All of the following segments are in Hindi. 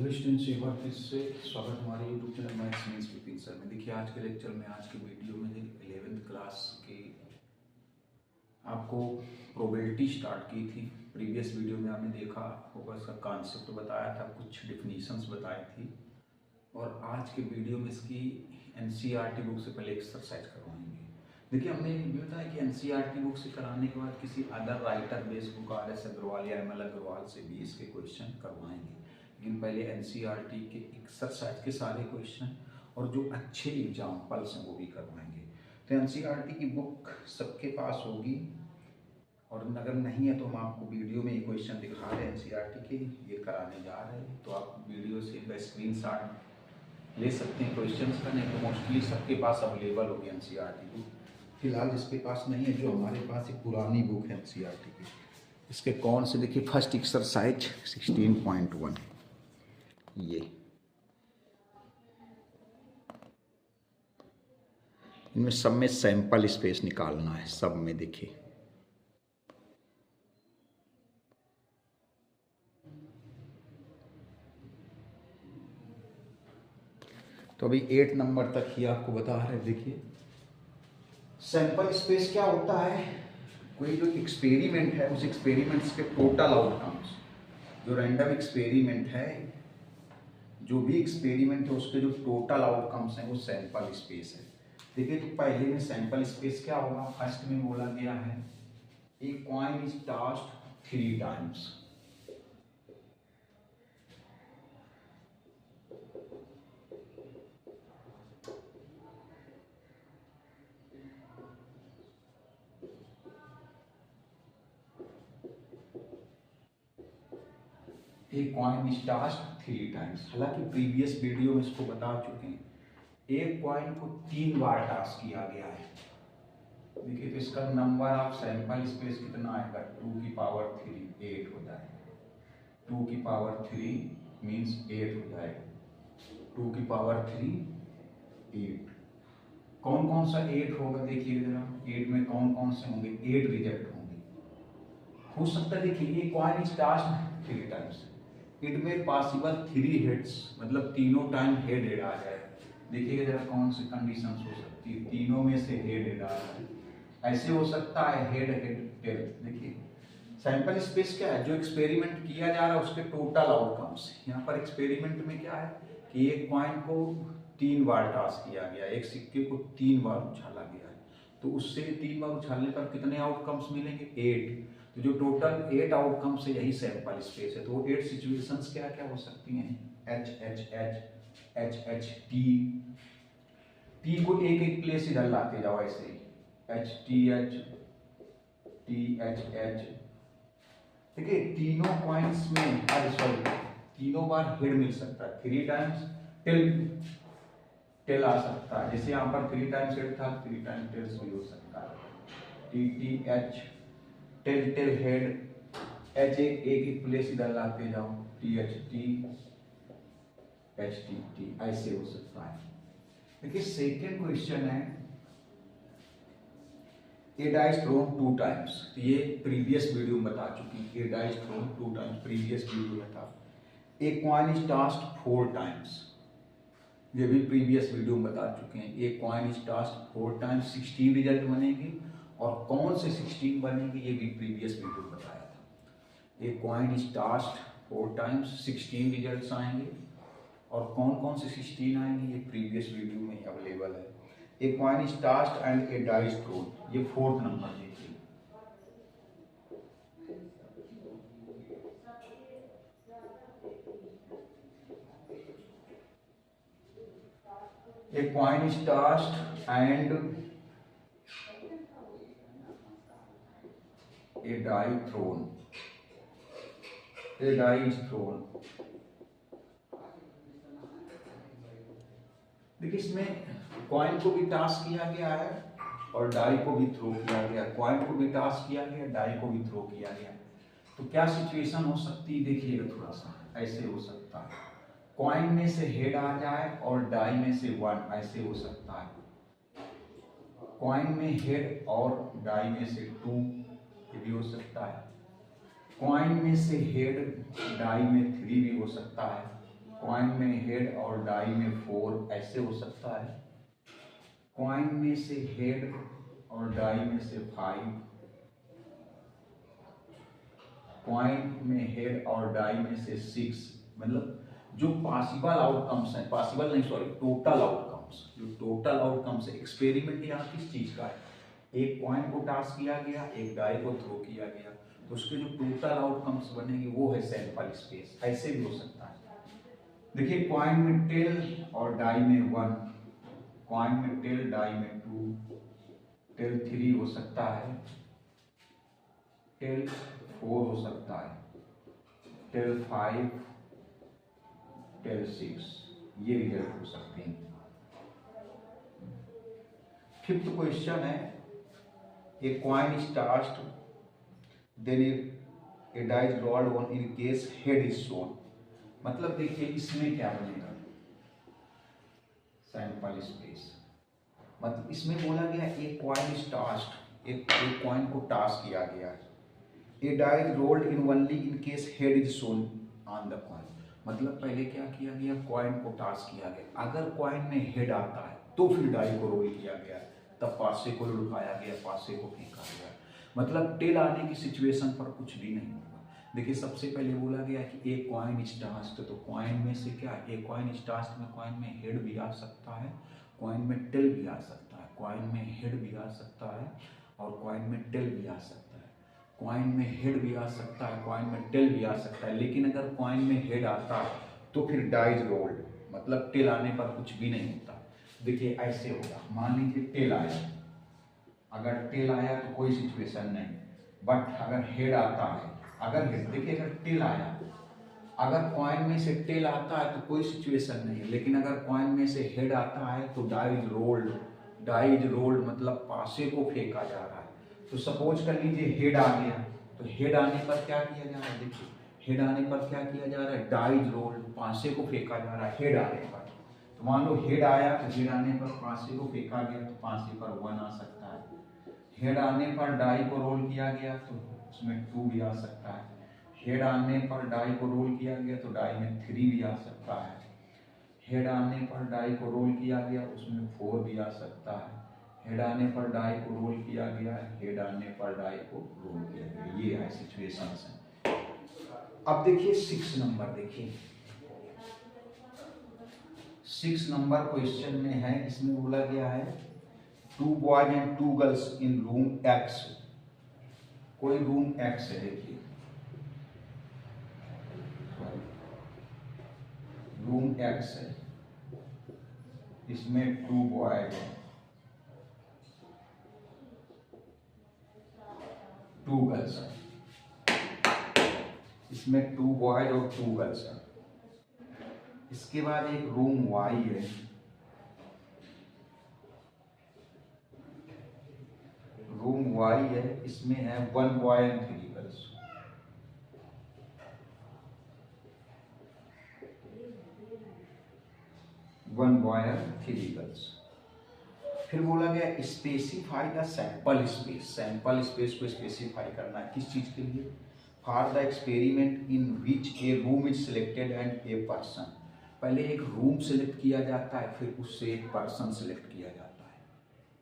हेलो स्टूडेंट्स, एक बार फिर से स्वागत हमारे YouTube channel maths means Vipin sir में। देखिए आज के लेक्चर में, आज के वीडियो में 11th क्लास की आपको प्रोबेबिलिटी स्टार्ट की थी। प्रीवियस वीडियो में आपने देखा होगा, इसका कॉन्सेप्ट बताया था, कुछ डिफिनीशंस बताई थी। और आज के वीडियो में इसकी एनसीईआरटी बुक से पहले एक्सरसाइज करवाएंगे। देखिए हमने ये बताया कि एनसीईआरटी बुक से कराने के बाद किसी other writer base book RS Agarwal या ML अग्रवाल से भी इसके क्वेश्चन करवाएंगे। लेकिन पहले एनसीईआरटी के एक्सरसाइज के सारे क्वेश्चन और जो अच्छे एग्जाम्पल्स हैं वो भी करवाएंगे। तो एनसीईआरटी की बुक सबके पास होगी, और अगर नहीं है तो हम आपको वीडियो में ये क्वेश्चन दिखा रहे हैं एनसीईआरटी के, ये कराने जा रहे हैं। तो आप वीडियो से इनका स्क्रीनशॉट ले सकते हैं क्वेश्चंस का, नहीं तो मोस्टली सबके पास अवेलेबल होगी एनसीईआरटी बुक। फिलहाल जिसके पास नहीं है, जो हमारे पास एक पुरानी बुक है एनसीईआरटी की, इसके कौन से देखिए, फर्स्ट एक्सरसाइज 16.1 ये इनमें सब में सैंपल स्पेस निकालना है। सब में देखिए तो अभी 8 नंबर तक ही आपको बता रहे हैं। देखिए सैंपल स्पेस क्या होता है, कोई जो एक्सपेरिमेंट है उस एक्सपेरिमेंट्स के टोटल आउटकम्स, जो रैंडम एक्सपेरिमेंट है, जो भी एक्सपेरिमेंट है उसके जो टोटल आउटकम्स हैं वो सैंपल स्पेस है। देखिए तो पहले में सैंपल स्पेस क्या होगा, फर्स्ट में बोला गया है a coin is tossed 3 times. A coin is tossed 3 times. हालांकि प्रीवियस वीडियो में इसको बता चुके हैं, एक कॉइन को 3 बार टॉस किया गया है। देखिए तो इसका नंबर ऑफ सैंपल स्पेस कितना आएगा, 2 की पावर 3, 8 हो जाएगा। 2 की पावर 3 मीन्स 8 हो जाएगा। 2 की पावर 3 8। कौन कौन सा 8 होगा देखिए जरा, 8 में कौन कौन से होंगे, 8 रिजेक्ट होंगे। हो सकता है देखिए ये coin is tossed 3 times, it में पॉसिबल 3 हिट्स, मतलब तीनों टाइम हेड हेड आ जाए। देखिएगा जरा कौन सी कंडीशन हो सकती है, तीनों में से हेड हेड आ रहा है। ऐसे हो सकता है हेड हेड टेल। देखिए सैंपल स्पेस क्या है, जो एक्सपेरिमेंट किया जा रहा है उसके टोटल आउटकम्स। यहाँ पर एक्सपेरिमेंट में क्या है कि एक कॉइन को 3 बार टॉस किया गया, एक सिक्के को 3 बार उछाला गया है, तो उससे 3 बार उछालने पर कितने आउटकम्स मिलेंगे, 8। तो जो टोटल 8 आउटकम्स है यही सैंपल स्पेस है। तो वो 8 सिचुएशंस क्या क्या हो सकती हैं, H H H H H T, T को एक एक प्लेस इधर लाते जाओ ऐसे ही, एच टी एच एच। देखिए तीनों पॉइंट्स में सॉरी तीनों बार हेड मिल सकता है, 3 टाइम्स टेल आ सकता है। जैसे यहाँ पर 3 टाइम्स हेड था, 3 टाइम्स टेल्स भी हो सकता है। T T H tail tail head, H एक एक प्लेस इधर लाते जाओ, टी एच टी ऐसे हो सकता है। देखिए सेकेंड क्वेश्चन है ए डाइस थ्रोन 2 टाइम्स। ये प्रीवियस वीडियो में बता चुकी है, a dice thrown 2 times previous video में था। A coin is tossed 4 times, ये भी प्रीवियस वीडियो में बता चुके हैं। A coin is tossed 4 times, 16 result बनेगी, और कौन से 16 बनेंगे ये भी प्रीवियस वीडियो में बताया था। A coin is tossed 4 times, 16 results आएंगे, और कौन कौन से 16 आएंगे ये प्रीवियस वीडियो में अवेलेबल है। A coin is tossed and a dice thrown, ये 4th नंबर देखिए। A coin is tossed and a die thrown, a die is thrown. देखिए इसमें कॉइन को भी टॉस किया गया है और डाई को भी थ्रो किया गया, कॉइन को भी टॉस किया गया, डाई को भी थ्रो किया गया। तो क्या सिचुएशन हो सकती है देखिएगा, थोड़ा सा ऐसे हो सकता है, कॉइन में से हेड आ जाए और डाई में से 1, ऐसे हो सकता है। कॉइन में हेड और डाई में से 2, ये भी हो सकता है। कॉइन में से हेड डाई में 3 भी हो सकता है। कॉइन में हेड और डाई में 4 ऐसे हो सकता है, कॉइन में से हेड और डाई में से 5, कॉइन में हेड और डाई में से 6, मतलब जो पॉसिबल आउटकम्स हैं, पॉसिबल नहीं सॉरी टोटल आउटकम्स, जो टोटल आउटकम्स है एक्सपेरिमेंट यहाँ किस चीज का है, एक कॉइन को टॉस किया गया, एक डाई को थ्रो किया गया, तो उसके जो टोटल आउटकम्स बनेंगे वो है सैंपल स्पेस। ऐसे भी हो सकता है, देखिए कॉइन में टेल और डाई में 1, कॉइन में टेल डाई में 2, टेल 3 हो सकता है, टेल 4 हो सकता है, टेल 5, टेल 6, ये रिजल्ट हो सकते हैं। फिफ्थ क्वेश्चन है, a coin is tossed then a dice rolled on in case head is shown, मतलब देखिए इसमें क्या बनेगा सैंपल स्पेस, मतलब इसमें बोला गया एक कॉइन इज टॉस्ड, एक कॉइन को टॉस किया गया है, a dice rolled in only in case head is shown on the coin, मतलब पहले क्या किया गया, कॉइन को टॉस किया गया, अगर कॉइन में हेड आता है तो फिर डाई को रोल किया गया, तब पासे को लुढ़काया गया, पासे को फेंका गया, मतलब टेल आने की सिचुएशन पर कुछ भी नहीं होगा। देखिए सबसे पहले बोला गया कि एक कॉइन इज टॉस्ड, तो कॉइन में से क्या, एक कॉइन इज टॉस्ड में कॉइन में हेड भी आ सकता है, कॉइन में टेल भी आ सकता है, कॉइन में हेड भी आ सकता है और कॉइन में टेल भी आ सकता है, कॉइन में हेड भी आ सकता है, कॉइन में टेल भी आ सकता है, लेकिन अगर कॉइन में हेड आता है तो फिर डाइज रोल्ड, मतलब टेल आने पर कुछ भी नहीं होता। देखिए ऐसे होगा, मान लीजिए टेल आया, अगर टेल आया तो कोई सिचुएशन नहीं, बट अगर हेड आता है, अगर हेड, देखिए अगर टेल आया, अगर कॉइन में से टेल आता है तो कोई सिचुएशन नहीं, लेकिन अगर कॉइन में से हेड आता है तो डाइज रोल्ड, डाइज रोल्ड मतलब पासे को फेंका जा रहा है। तो सपोज कर लीजिए हेड आ गया, तो हेड आने पर क्या किया जा रहा है, देखिए हेड आने पर क्या किया जा रहा है, डाइज रोल्ड, पासे को फेंका जा रहा है हेड आने पर। तो मान लो हेड आया तो हेड आने पर पासे को फेंका गया तो पासे पर 1 आ सकता है, हेड आने पर डाई को रोल किया गया तो उसमें 2 भी आ सकता है, हेड आने पर डाई को रोल किया गया तो डाई में 3 भी आ सकता है, हेड आने पर डाई को रोल किया गया उसमें 4 भी आ सकता है, हेड आने पर डाई को रोल किया गया, हेड आने पर डाई को रोल किया गया, ये है सिचुएशंस हैं। अब देखिए 6 नंबर, देखिए 6 नंबर क्वेश्चन में है, इसमें बोला गया है 2 boys and 2 girls in room x, कोई रूम एक्स है, देखिए रूम एक्स है, इसमें 2 बॉयज हैं 2 गर्ल्स हैं, इसमें 2 बॉयज और 2 गर्ल्स हैं। इसके बाद एक रूम वाई है, रूम वाई है, इसमें है 1 boy and 3 girls, one boy and 3 girls. फिर बोला गया specify the sample space, sample space को स्पेसिफाई करना है किस चीज के लिए, for the experiment in which A room is selected and a person, पहले एक रूम सिलेक्ट किया जाता है फिर उससे एक पर्सन सिलेक्ट किया जाता है।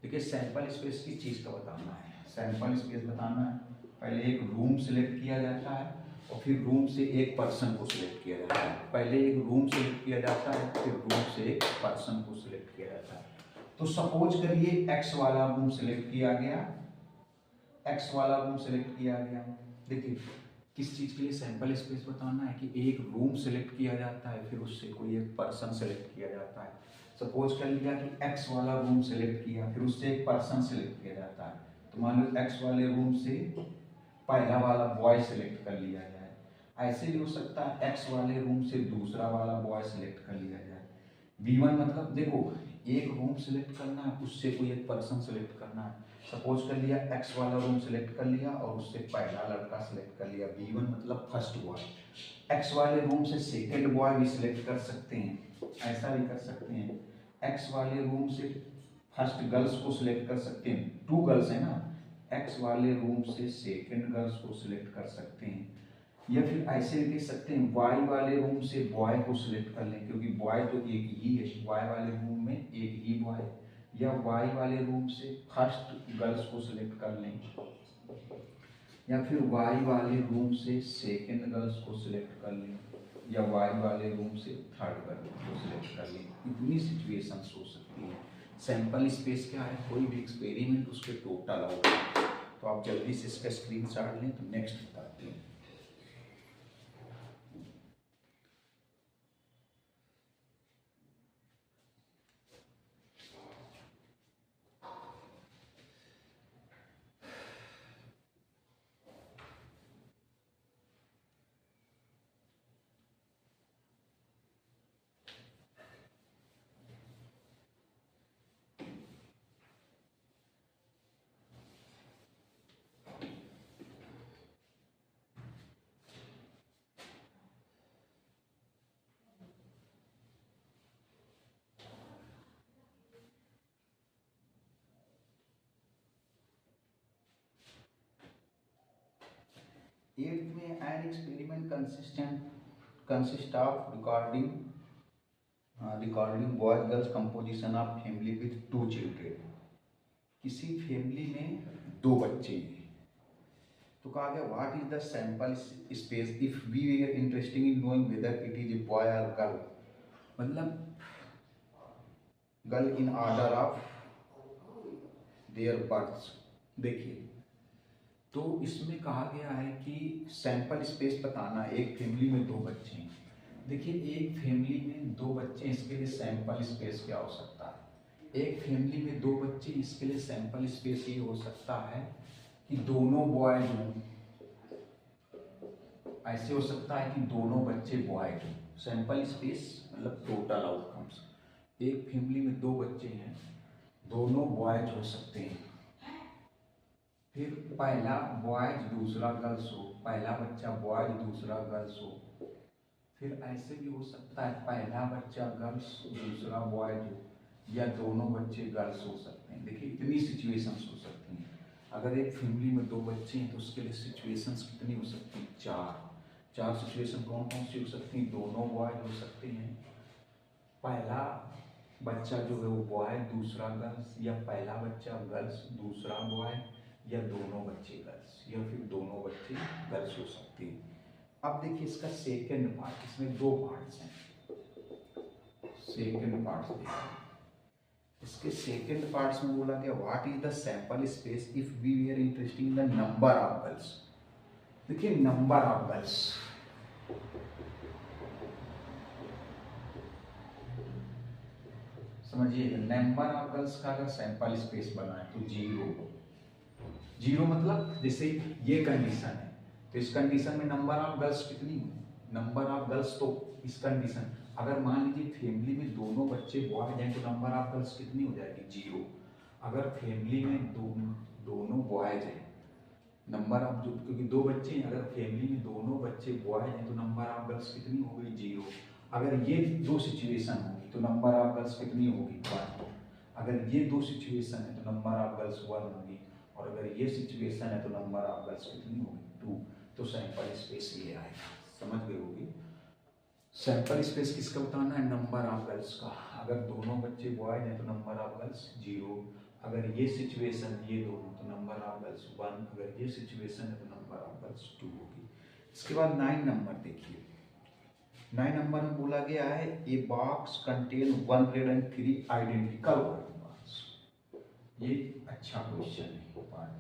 देखिए सैंपल स्पेस किस चीज़ का बताना है, सैंपल स्पेस बताना है, पहले एक रूम सिलेक्ट किया जाता है और फिर रूम से एक पर्सन को सिलेक्ट किया जाता है, पहले एक रूम सिलेक्ट किया जाता है फिर रूम से एक पर्सन को सिलेक्ट किया जाता है। तो सपोज करिए एक्स वाला रूम सिलेक्ट किया गया, एक्स वाला रूम सिलेक्ट किया गया, देखिए किस चीज़ के लिए सैंपल स्पेस बताना है कि एक रूम सिलेक्ट किया जाता है फिर उससे कोई एक पर्सन सिलेक्ट किया जाता है। सपोज कर लिया कि एक्स वाला रूम सिलेक्ट किया फिर उससे एक पर्सन सिलेक्ट किया जाता है, तो मान लो एक्स वाले रूम से पहला वाला बॉय सिलेक्ट कर लिया जाए, ऐसे भी हो सकता है एक्स वाले रूम से दूसरा वाला बॉय सिलेक्ट कर लिया जाए। B1 मतलब देखो एक रूम सिलेक्ट करना है उससे कोई एक पर्सन सिलेक्ट करना है, सपोज कर लिया एक्स वाला रूम सिलेक्ट कर लिया और उससे पहला लड़का सिलेक्ट कर लिया, B1 मतलब फर्स्ट बॉय, एक्स वाले रूम से सेकंड बॉय भी सिलेक्ट कर सकते हैं, ऐसा भी कर सकते हैं, एक्स वाले रूम से फर्स्ट गर्ल्स को सिलेक्ट कर सकते हैं, 2 गर्ल्स है ना, एक्स वाले रूम से सेकंड गर्ल्स को सिलेक्ट कर सकते हैं, या फिर ऐसे भी कह सकते हैं वाई वाले रूम से बॉय को सिलेक्ट कर लें, क्योंकि बॉय तो एक ही है, वाई वाले रूम में एक ही बॉय। या वाई वाले रूम से फर्स्ट गर्ल्स को सिलेक्ट कर लें, या फिर वाई वाले रूम से सेकंड गर्ल्स को सिलेक्ट कर लें, या वाई वाले रूम से थर्ड गर्ल को सिलेक्ट कर लें। इतनी सिचुएशंस हो सकती हैं। सैंपल स्पेस क्या है, कोई भी एक्सपेरिमेंट उसके टोटल आउट। तो आप जल्दी से इसका स्क्रीनशॉट लें। तो नेक्स्ट बताते हैं। एट्थ में an experiment consist of recording boys girls composition of family with 2 children. किसी फैमिली में 2 बच्चे हैं। तो कहा गया what is the sample space if we were interesting in knowing whether it is a boy और गर्ल, मतलब girl in order of their births. देखिए, तो इसमें कहा गया है कि सैंपल स्पेस बताना, एक फैमिली में 2 बच्चे हैं। देखिए, एक फैमिली में 2 बच्चे, इसके लिए सैंपल स्पेस क्या हो सकता है। एक फैमिली में 2 बच्चे, इसके लिए सैंपल स्पेस ये हो सकता है कि दोनों बॉयज हों। ऐसे हो सकता है कि दोनों बच्चे बॉयज हों। सैंपल स्पेस मतलब टोटल आउटकम्स। एक फैमिली में 2 बच्चे हैं, दोनों बॉयज हो सकते हैं। फिर पहला बॉयज दूसरा गर्ल्स हो, पहला बच्चा बॉयज दूसरा गर्ल्स हो। फिर ऐसे भी हो सकता है पहला बच्चा गर्ल्स दूसरा बॉयज हो, या दोनों बच्चे गर्ल्स हो सकते हैं। देखिए, इतनी सिचुएशंस हो सकती हैं। अगर एक फैमिली में 2 बच्चे हैं तो उसके लिए सिचुएशंस कितनी हो सकती हैं, 4 सिचुएशन कौन कौन सी हो सकती हैं। दोनों बॉयज हो सकते हैं, पहला बच्चा जो है वो बॉय दूसरा गर्ल्स, या पहला बच्चा गर्ल्स दूसरा बॉय, या दोनों बच्चे गर्ल्स, या फिर दोनों बच्चे गर्ल्स हो सकते हैं। अब देखिए इसका सेकंड पार्ट, इसमें 2 पार्ट्स हैं। सेकंड पार्ट देखिए, इसके सेकंड पार्ट्स में बोला गया what is the sample space if we were interested in the number of girls. देखिए, नंबर ऑफ गर्ल्स, समझिए, नंबर ऑफ गर्ल्स का अगर सैंपल स्पेस बनाए तो 0 मतलब जैसे ये कंडीशन है, तो इस कंडीशन में नंबर ऑफ गर्ल्स कितनी हुई, नंबर ऑफ गर्ल्स। तो इस कंडीशन, अगर मान लीजिए फैमिली में दोनों बच्चे बॉयज हैं तो नंबर ऑफ गर्ल्स कितनी हो जाएगी, 0। अगर फैमिली में दोनों बॉयज हैं, नंबर ऑफ जो, क्योंकि 2 बच्चे हैं, अगर फैमिली में दोनों बच्चे बॉयज हैं तो नंबर ऑफ गर्ल्स कितनी हो गई, 0। अगर ये 2 सिचुएशन होगी तो नंबर ऑफ गर्ल्स कितनी होगी, 1। अगर ये 2 सिचुएशन है तो नंबर ऑफ गर्ल्स 1 होगी, और अगर ये सिचुएशन है तो नंबर ऑफ गर्ल्स कितनी होगी, 2। तो सैंपल स्पेस ये आएगा, समझ गए होगी। सैंपल स्पेस किसका बताना है, नंबर ऑफ गर्ल्स का। अगर दोनों बच्चे बॉयज हैं तो नंबर ऑफ गर्ल्स 0। अगर ये सिचुएशन, ये दोनों, तो नंबर ऑफ गर्ल्स 1। अगर ये सिचुएशन है तो नंबर ऑफ गर्ल्स 2 होगी। इसके बाद 9 नंबर देखिए, 9 नंबर में बोला गया है a box contain 103 identical words. ये अच्छा क्वेश्चन है, पार्ट।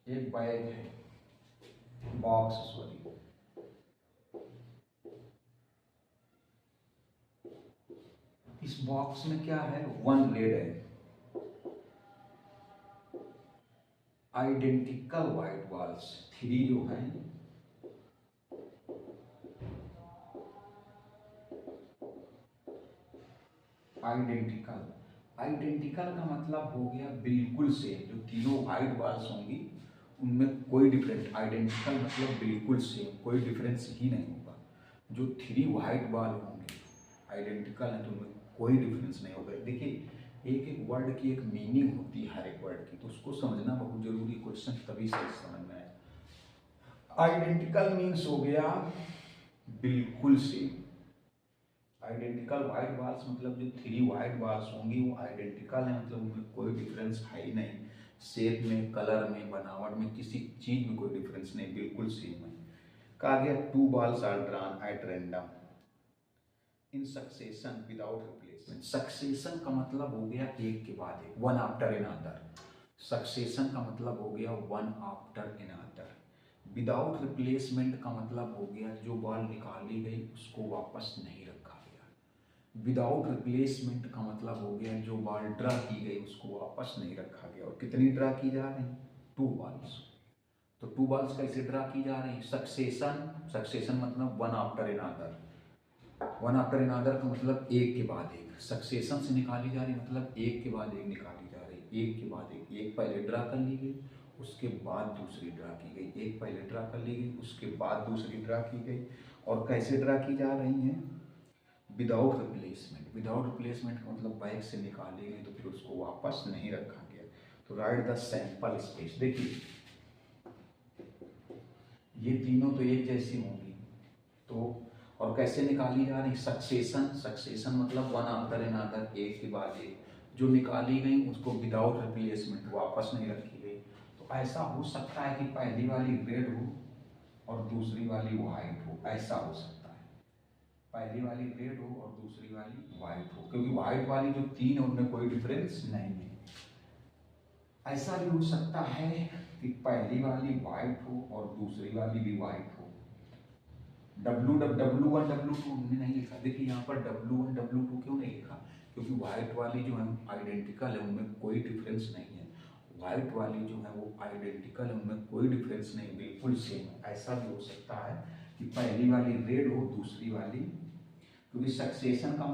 एक बैग है, बॉक्स सॉरी, इस बॉक्स में क्या है, 100 है आइडेंटिकल व्हाइट बॉल्स। 3 जो है आइडेंटिकल। आइडेंटिकल का मतलब हो गया बिल्कुल सेम। जो तीनों व्हाइट बॉल्स होंगी उनमें कोई डिफरेंस, आइडेंटिकल मतलब बिल्कुल सेम, कोई डिफरेंस ही नहीं होगा। जो 3 व्हाइट बॉल होंगे आइडेंटिकल है तो उनमें कोई डिफरेंस नहीं होगा। देखिए, एक एक वर्ड की एक मीनिंग होती है हर एक वर्ड की, तो उसको समझना बहुत जरूरी। क्वेश्चन तभी से समझ में आए। आइडेंटिकल मीन्स हो गया बिल्कुल सेम। आइडेंटिकल वाइट बाल्स मतलब जो 3 वाइट बाल्स होंगी वो आइडेंटिकल है, मतलब उनमें कोई डिफरेंस है ही नहीं, शेप में, कलर में, बनावट में, किसी चीज में कोई डिफरेंस नहीं, बिल्कुल सेम है। कहा गया 2 balls are drawn at random in succession without replacement. Succession का मतलब हो गया एक के बाद एक, one after another. Succession का मतलब हो गया one after another. Without replacement का मतलब हो गया जो बॉल निकाली गई उसको वापस नहीं रखा गया। विदाउट रिप्लेसमेंट का मतलब हो गया जो बॉल ड्रा की गई उसको वापस नहीं रखा गया। और कितनी ड्रा की जा रही? 2 balls। तो 2 balls कैसे ड्रा की जा रही? सक्सेशन, सक्सेशन मतलब one after another, one after another का मतलब एक के बाद एक। सक्सेशन से निकाली जा रही मतलब एक के बाद एक निकाली जा रही, एक के बाद एक। एक पहले ड्रा कर ली गई, उसके बाद दूसरी ड्रा की गई, एक पहले ड्रा कर ली गई, उसके बाद दूसरी ड्रा की गई। और कैसे ड्रा की जा रही हैं? Without replacement. विदाउट रिप्लेसमेंट का मतलब बैग से निकाली गई तो फिर उसको वापस नहीं रखा गया। तो राइट द सैंपल स्पेस। देखिए ये तीनों तो एक जैसी होंगी, तो और कैसे निकाली जा रही? सक्सेशन, सक्सेशन मतलब वन आफ्टर एन अदर, एक के बाद एक। जो निकाली गई उसको विदाउट रिप्लेसमेंट वापस नहीं रखी गई। तो ऐसा हो सकता है कि पहली वाली रेड हो और दूसरी वाली वाइट हो, ऐसा हो सकता है। पहली वाली रेड हो और दूसरी वाली वाइट हो, क्योंकि वाइट वाली जो 3 है उनमें कोई डिफरेंस नहीं है। ऐसा भी हो सकता है कि पहली वाली वाइट हो और दूसरी वाली भी वाइट हो। W1 W2 हमने नहीं लिखा। देखिए यहाँ पर W1 W2 क्यों नहीं लिखा? क्योंकि व्हाइट वाली जो है आइडेंटिकल है, उनमें कोई डिफरेंस नहीं है। व्हाइट वाली जो है वो आइडेंटिकल है, उनमें कोई डिफरेंस नहीं, बिल्कुल सेम है। ऐसा भी हो सकता है कि पहली वाली रेड हो, दूसरी वाली, क्योंकि सक्सेशन का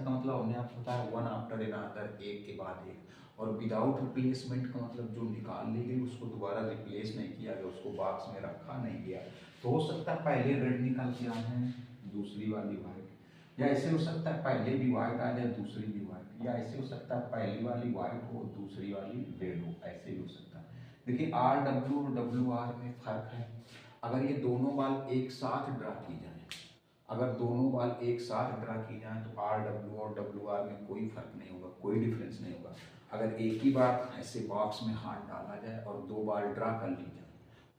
मतलब हमने आपको बताया वन आफ्टर एन अदर, एक के बाद एक। और विदाउट रिप्लेसमेंट का मतलब जो निकाल ली गई उसको दोबारा रिप्लेस नहीं किया गया, उसको बॉक्स में रखा नहीं गया। तो हो सकता है पहले रेड निकल के आ जाए, दूसरी वाली वाइट, या ऐसे हो सकता है पहले भी वाइट आ जाए दूसरी भी वाइट, या ऐसे हो सकता है पहली वाली वाइट हो दूसरी वाली रेड हो, ऐसे भी हो सकता है। देखिए RW और WR में फर्क है। अगर ये दोनों बाल एक साथ ड्रा की जाए, अगर दोनों बाल एक साथ ड्रा की जाए तो RW और WR में कोई फर्क नहीं होगा, कोई डिफरेंस नहीं होगा। अगर एक ही बार ऐसे बॉक्स में हाथ डाला जाए और 2 बार ड्रा कर ली जाए,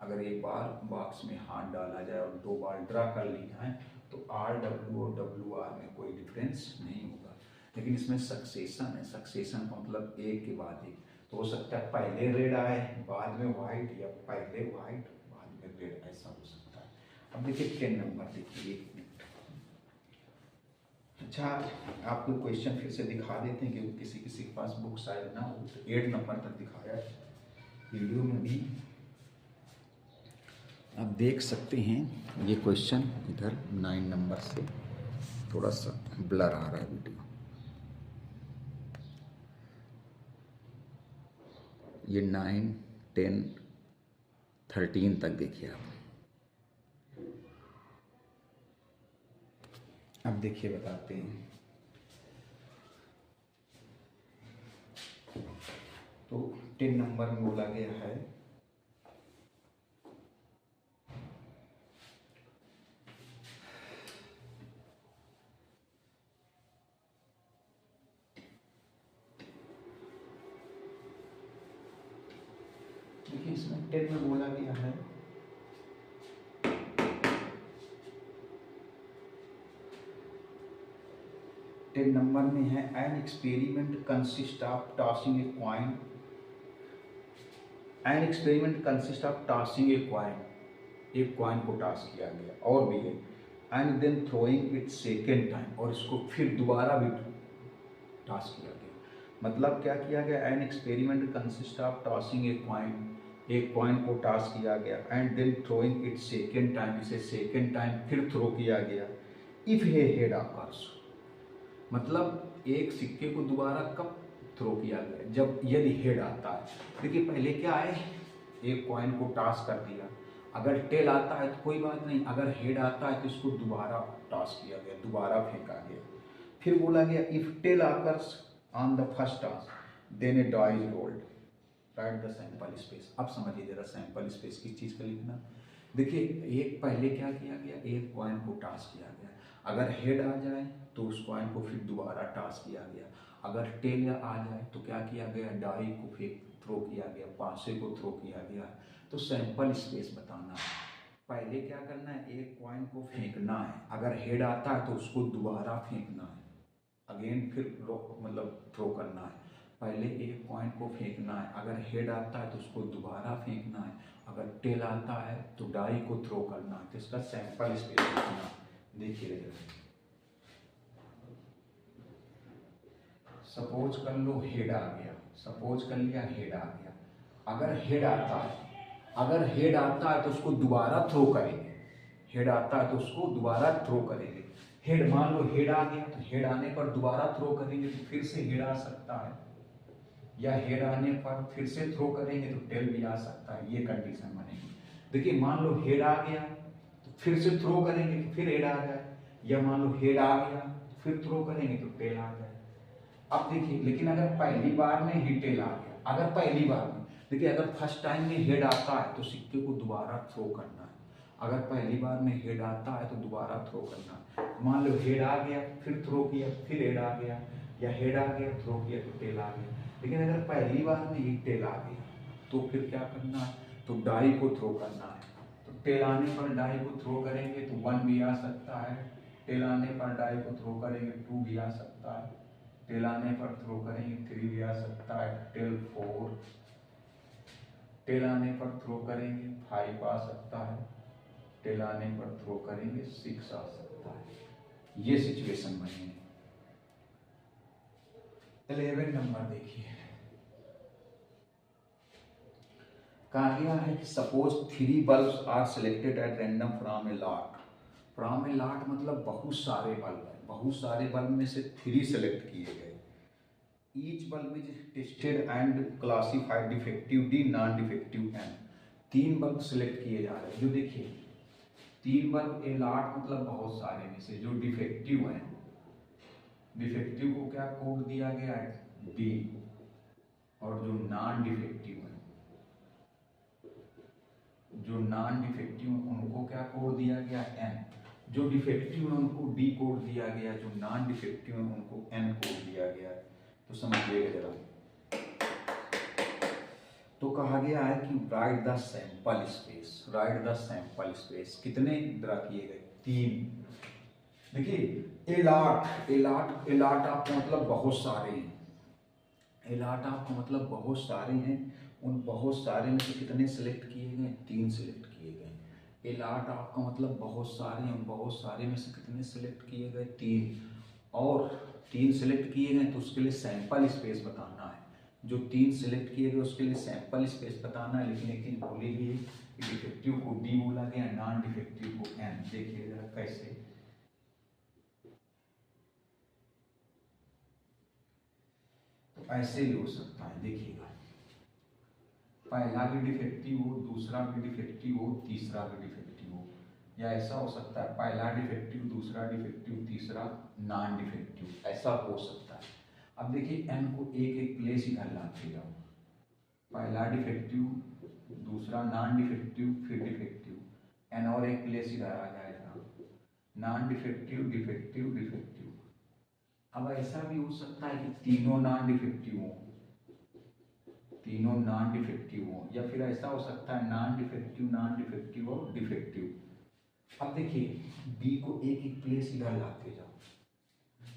अगर एक बार बॉक्स में हाथ डाला जाए और 2 बार ड्रा कर ली जाए तो RW और WR में कोई डिफरेंस नहीं होगा। लेकिन इसमें सक्सेशन है, सक्सेशन का मतलब एक के बाद एक। तो हो सकता है पहले रेड आए बाद में वाइट, या पहले वाइट बाद में रेड, ऐसा हो सकता है। अब देखिए 10 नंबर, देखिए 1 मिनट। अच्छा आपको क्वेश्चन फिर से दिखा देते हैं कि किसी किसी के पास बुक शायद ना हो, तो 8 नंबर तक दिखाया वीडियो में भी आप देख सकते हैं। ये क्वेश्चन इधर 9 नंबर से थोड़ा सा ब्लर आ रहा है वीडियो। ये 9, 10, 13 तक देखिए आप। अब देखिए बताते हैं। तो 10 नंबर में बोला गया है देखिए इसमें 10 में बोला गया है टेन नंबर में है an experiment consist of tossing a coin. An experiment consist of tossing a coin, एक कॉइन को टॉस किया गया और भी है, and then throwing it second time, और इसको फिर दोबारा भी टॉस किया गया। मतलब क्या किया गया? An experiment consist of tossing a coin, एक कॉइन को टॉस किया गया, and then throwing it second time, इसे सेकेंड टाइम फिर थ्रो किया गया। इफ हे हेड ऑकर्स, मतलब एक सिक्के को दोबारा कब थ्रो किया गया? जब यदि हेड आता है। देखिए पहले क्या है, एक कॉइन को टॉस कर दिया, अगर टेल आता है तो कोई बात नहीं, अगर हेड आता है तो इसको दोबारा टॉस किया गया, दोबारा फेंका गया। फिर बोला गया if tail occurs on the first toss then a die is rolled, write the sample space. अब समझिए जरा सैंपल स्पेस किस चीज़ का लिखना। देखिए एक पहले क्या किया गया, एक कॉइन को टॉस किया गया, अगर हेड आ जाए तो उस कॉइन को फिर दोबारा टॉस किया गया, अगर टेल आ जाए तो क्या किया गया, डाई को फेंक थ्रो किया गया, पासे को थ्रो किया गया। तो सैंपल स्पेस बताना है, पहले क्या करना है, एक कॉइन को फेंकना है, अगर हेड आता है तो उसको दोबारा फेंकना है, अगेन फिर मतलब थ्रो करना है। पहले एक कॉइन को फेंकना है, अगर हेड आता है तो उसको दोबारा फेंकना है, अगर टेल आता है तो डाई को थ्रो करना है। तो इसका सैंपल स्पेस लिखना, देखिए सपोज कर लो हेड आ गया, सपोज कर लिया हेड आ गया, अगर हेड आता है, अगर हेड आता है तो उसको दोबारा थ्रो करेंगे, हेड आता है तो उसको दोबारा थ्रो करेंगे। हेड मान लो हेड आ गया तो हेड आने पर दोबारा थ्रो करेंगे तो फिर से हेड आ सकता है, या हेड आने पर फिर से थ्रो करेंगे तो टेल भी आ सकता है, ये कंडीशन बनेगी। देखिए मान लो हेड आ गया तो फिर से थ्रो करेंगे तो फिर हेड आ जाए, या मान लो हेड आ गया तो फिर थ्रो करेंगे तो टेल आ जाए। अब देखिए लेकिन अगर पहली बार में ही टेल आ गया, अगर पहली बार में, देखिए अगर फर्स्ट टाइम में हेड आता है तो सिक्के को दोबारा थ्रो करना है, अगर पहली बार में हेड आता है तो दोबारा थ्रो करना है। मान लो हेड आ गया फिर थ्रो किया फिर हेड आ गया, या हेड आ गया थ्रो किया तो टेल आ गया। लेकिन अगर पहली बार में ही टेल आ गया तो फिर क्या करना है, तो डाई को थ्रो करना है। तो टेल आने पर डाई को थ्रो करेंगे तो 1 भी आ सकता है, टेल आने पर डाई को थ्रो करेंगे 2 भी आ सकता है, टेल आने पर थ्रो करेंगे 3 भी आ सकता है, टेल 4, टेल आने पर थ्रो करेंगे 5 आ सकता है, टेल आने पर थ्रो करेंगे 6 आ सकता है। ये सिचुएशन बनी है। 11 नंबर देखिए, कहा गया है कि suppose 3 bulbs are selected at random from a lot, from a lot मतलब बहुत सारे बल्ब है, बहुत सारे बल्ब में से 3 सेलेक्ट किए गए, each bulb is tested and classified defective D, non defective N. 3 bulb select किए जा रहे हैं, जो देखिए 3 बल्ब ए लॉट मतलब बहुत सारे में से, जो डिफेक्टिव है, डिफेक्टिव को क्या कोड दिया गया है डी, और जो नॉन डिफेक्टिव है, जो नॉन डिफेक्टिव उनको क्या कोड दिया गया एन, जो डिफेक्टिव है उनको डी कोड दिया गया, जो नॉन डिफेक्टिव है उनको एन कोड दिया गया। तो समझिएगा जरा, तो कहा गया है कि right the sample space, right the sample space, कितने ड्रा किए गए 3। देखिए एलाट, एलाट, एलाट आपका मतलब बहुत सारे हैं, एलाट आपका मतलब बहुत सारे हैं, उन बहुत सारे में से कितने सिलेक्ट किए गए 3 सिलेक्ट किए गए। एलाट आपका मतलब बहुत सारे हैं, उन बहुत सारे में से कितने सिलेक्ट किए गए 3, और 3 सिलेक्ट किए गए तो उसके लिए सैंपल स्पेस बताना है, जो 3 सिलेक्ट किए गए उसके लिए सैंपल स्पेस बताना है। लेकिन एक चीज भूली गई, डिफेक्टिव को डी बोला गया, नॉन डिफेक्टिव को एन। देखिए जरा कैसे, तो ऐसे भी हो सकता है, देखिएगा पहला भी डिफेक्टिव हो, दूसरा भी डिफेक्टिव हो, तीसरा भी डिफेक्टिव हो, या ऐसा हो सकता है पहला डिफेक्टिव, दूसरा डिफेक्टिव, तीसरा नॉन डिफेक्टिव, ऐसा हो सकता है। अब देखिए एन को एक एक प्लेस इधर लाते जाओ, पहला डिफेक्टिव, दूसरा नॉन डिफेक्टिव, फिर डिफेक्टिव, एन और एक प्लेस इधर आ जाएगा, नॉन डिफेक्टिव, डिफेक्टिव, डिफेक्टिव। अब ऐसा भी हो सकता है कि तीनों नॉन डिफेक्टिव हो, तीनों नॉन डिफेक्टिव हो, या फिर ऐसा हो सकता है नॉन डिफेक्टिव, नॉन डिफेक्टिव और डिफेक्टिव। अब देखिए बी को एक एक प्लेस इधर लाते जाओ,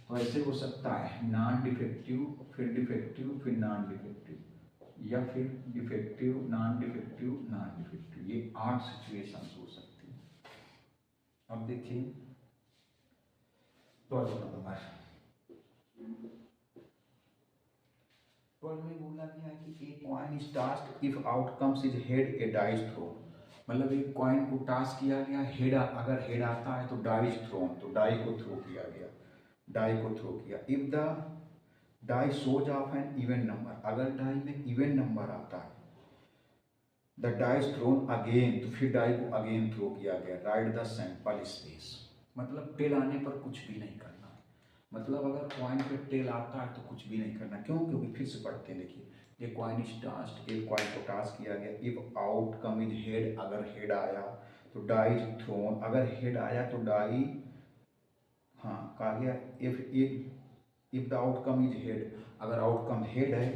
तो ऐसे हो सकता है नॉन डिफेक्टिव, फिर डिफेक्टिव, फिर नॉन डिफेक्टिव, या फिर defective, non defective, non defective. ये 8 सिचुएशन हो सकती है। अब देखिए 12 नंबर, 12 में बोला गया है कि a coin is tossed if outcomes is head a dice throw, मतलब एक कॉइन को टास्क किया गया, हेड अगर हेड आता है तो डाइस थ्रोन, तो डाई को थ्रो किया गया, डाई को थ्रो किया। If the die shows of an even number, अगर डाई में इवन नंबर आता है, द डाइस थ्रोन अगेन, तो फिर डाई को अगेन थ्रो किया गया। राइट द सैंपल स्पेस, मतलब टेल आने पर कुछ भी नहीं करना है, मतलब अगर कॉइन पे टेल आता है तो कुछ भी नहीं करना। क्यों? क्योंकि फिर से पढ़ते हैं, देखिए ये कॉइन इज टास्क, एक कॉइन को टास्क किया गया, इफ आउटकम इज हेड, अगर हेड आया तो डाई इज थ्रोन, अगर हेड आया तो डाई, हाँ कहा गया if the outcome is head, अगर आउटकम हेड है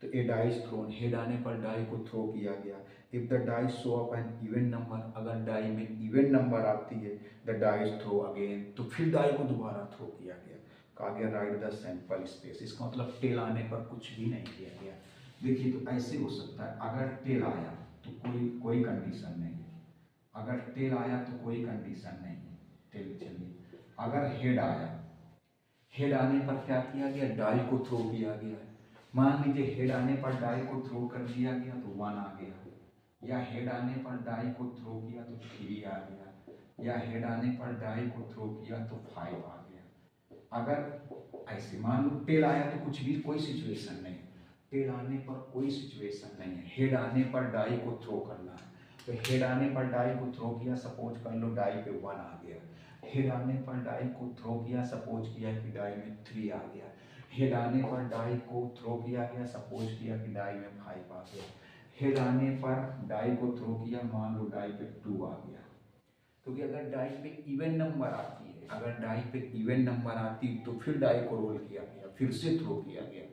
तो a die is thrown, head आने पर डाई को थ्रो किया गया। If the die show up an even number, अगर डाई में इवन नंबर आती है the die is throw again, तो फिर डाई को दोबारा थ्रो किया गया। कहा गया राइट द सैंपल स्पेस, इसका मतलब टेल आने पर कुछ भी नहीं किया गया। देखिए तो ऐसे हो सकता है, अगर टेल आया तो कोई कंडीशन नहीं है, अगर टेल आया तो कोई कंडीशन नहीं है टेल। चलिए अगर हेड आया, हेड आने पर क्या किया गया, डाई को थ्रो किया गया। मान लीजिए हेड आने पर डाई को थ्रो कर दिया गया तो 1 आ गया, या हेड आने पर डाई को थ्रो किया तो 3 आ गया, या हेड आने पर डाई को थ्रो किया तो 5 आ गया। अगर ऐसे मान लो टेल आया तो कुछ भी, कोई सिचुएशन नहीं, टेल आने पर कोई सिचुएशन नहीं है, हेड आने पर डाई को थ्रो करना है। तो हेड आने पर डाई को थ्रो किया, सपोज कर लो डाई पे 1 आ गया, हेड आने पर डाई को थ्रो किया, सपोज किया कि डाई में 3 आ गया, हेड आने पर डाई को थ्रो किया गया, सपोज किया कि डाई में 5 आ गया, हेड आने पर डाई को थ्रो किया, मान लो डाई पे 2 आ गया। क्योंकि अगर डाई पे इवन नंबर आती है, अगर डाई पे इवन नंबर आती तो फिर डाई को रोल किया गया, फिर से थ्रो किया गया।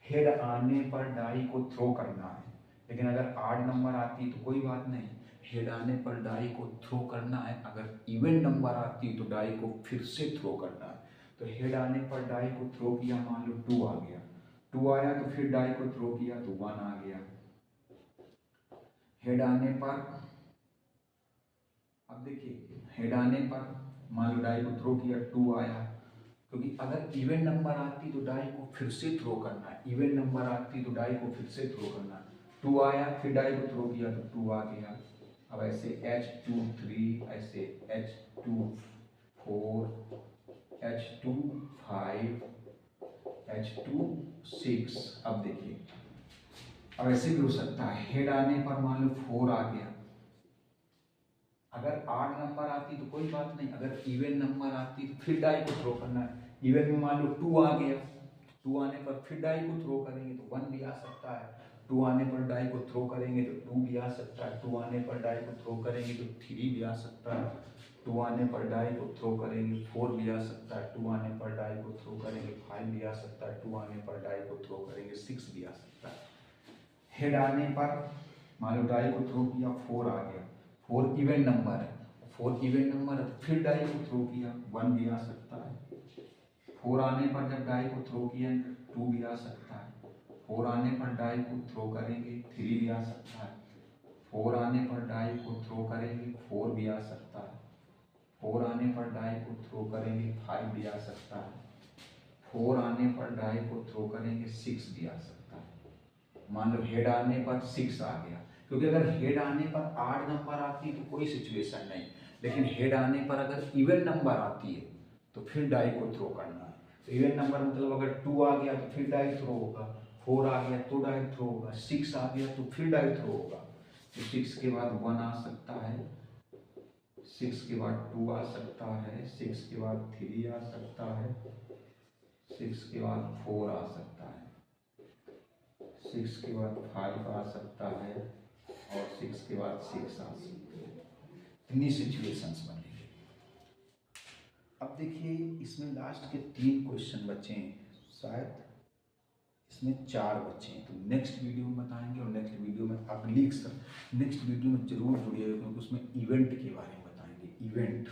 हेड आने पर डाई को थ्रो करना है, लेकिन अगर आड नंबर आती तो कोई बात नहीं, हेड आने पर डाई को थ्रो करना है, अगर इवन नंबर आती तो डाई को फिर से थ्रो करना है। तो हेड आने पर डाई को थ्रो किया, मान लो 2 आ गया, 2 आया तो फिर डाई को थ्रो किया तो 1 आ गया। हेड आने पर, अब देखिए हेड आने पर मान लो डाई को थ्रो किया, 2 आया, क्योंकि अगर इवन नंबर आती तो डाई को फिर से थ्रो करना है, इवन नंबर आती तो डाई को फिर से थ्रो करना है। 2 आया, फिर डाई को थ्रो किया तो 2 आ गया। अब ऐसे H2 3, ऐसे H2 4, H2 5, H2 6। अब देखिए अब ऐसे भी हो सकता है, हेड आने पर मान लो 4 आ गया, अगर 8 नंबर आती तो कोई बात नहीं, अगर इवन नंबर आती तो फिर डाई को थ्रो करना है। इवन में मान लो 2 आ गया, 2 आने पर फिर डाई को थ्रो करेंगे तो 1 भी आ सकता है, 2 आने पर डाई को थ्रो करेंगे तो 2 भी आ सकता है, 2 आने पर डाई को थ्रो करेंगे तो 3 भी आ सकता है, 2 आने पर डाई को थ्रो करेंगे 4 भी आ सकता है, 2 आने पर डाई को थ्रो करेंगे 5 भी आ सकता है, 2 आने पर डाई को थ्रो करेंगे 6 भी आ सकता है। हेड आने पर मान लो डाई को थ्रो किया, 4 आ गया, 4 इवन नंबर है, 4 इवन नंबर है, फिर डाई को थ्रो किया 1 भी आ सकता है। 4 आने पर जब डाई को थ्रो किया 2 भी आ सकता है, 4 आने पर डाई को थ्रो करेंगे 3 भी आ सकता है, 4 आने पर डाई को थ्रो करेंगे 4 भी आ सकता है, 4 आने पर डाई को थ्रो करेंगे 5 भी आ सकता है, 4 आने पर डाई को थ्रो करेंगे 6 भी आ सकता है। मान लो हेड आने पर 6 आ गया, क्योंकि अगर हेड आने पर 8 नंबर आती तो कोई सिचुएशन नहीं, लेकिन हेड आने पर अगर इवन नंबर आती है तो फिर डाई को थ्रो करना है। तो इवन नंबर मतलब अगर 2 आ गया तो फिर डाई थ्रो होगा, 4 आ गया तो डाई थ्रो होगा, 6 आ गया तो फिर डाई थ्रो होगा। तो 6 के बाद 1 आ सकता है, 6 के बाद 2 आ सकता है, 6 के बाद 3 आ सकता है, 6 के बाद 4 आ सकता है, 6 के बाद 5 आ सकता है, और 6 के बाद 6 आ सकता है। इतनी सिचुएशंस बनेंगे। अब देखिए इसमें लास्ट के 3 क्वेश्चन बचे हैं, शायद इसमें 4 बचे हैं, तो नेक्स्ट वीडियो में बताएंगे। और नेक्स्ट वीडियो में अगली नेक्स्ट वीडियो में जरूर जुड़िएगा, क्योंकि उसमें इवेंट के बारे में बताएंगे, इवेंट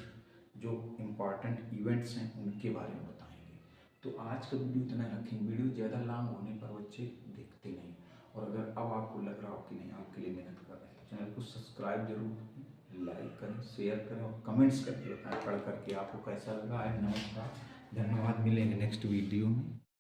जो इम्पॉर्टेंट इवेंट्स हैं उनके बारे में बताएंगे। तो आज का वीडियो इतना रखेंगे, वीडियो ज़्यादा लॉन्ग होने पर बच्चे देखते नहीं, और अगर अब आपको लग रहा हो कि नहीं आपके लिए मेहनत कर रहे हैं तो चैनल को सब्सक्राइब जरूर करें, लाइक करें, शेयर करें और कमेंट्स करके बताएं पढ़ करके आपको कैसा लगा है। नमस्कार, धन्यवाद, मिलेंगे नेक्स्ट वीडियो में।